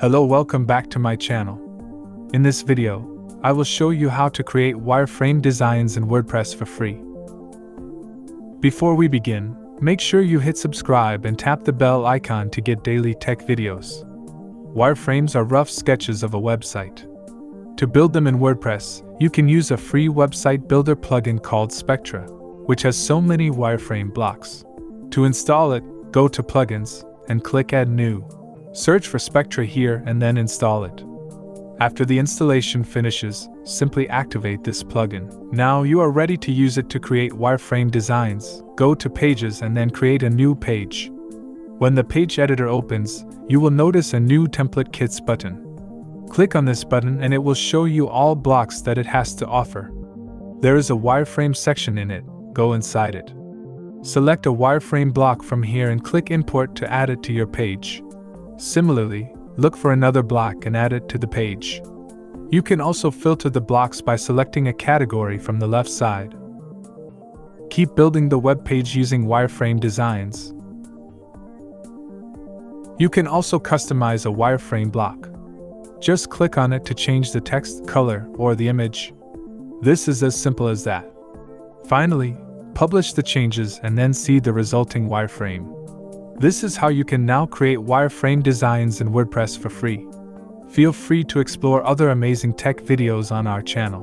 Hello, welcome back to my channel. In this video, I will show you how to create wireframe designs in WordPress for free. Before we begin, make sure you hit subscribe and tap the bell icon to get daily tech videos. Wireframes are rough sketches of a website. To build them in WordPress, you can use a free website builder plugin called Spectra, which has so many wireframe blocks. To install it, go to Plugins and click Add New. Search for Spectra here and then install it. After the installation finishes, simply activate this plugin. Now you are ready to use it to create wireframe designs. Go to Pages and then create a new page. When the page editor opens, you will notice a new Template Kits button. Click on this button and it will show you all blocks that it has to offer. There is a wireframe section in it. Go inside it. Select a wireframe block from here and click Import to add it to your page. Similarly, look for another block and add it to the page. You can also filter the blocks by selecting a category from the left side. Keep building the web page using wireframe designs. You can also customize a wireframe block. Just click on it to change the text, color, or the image. This is as simple as that. Finally, publish the changes and then see the resulting wireframe. This is how you can now create wireframe designs in WordPress for free. Feel free to explore other amazing tech videos on our channel.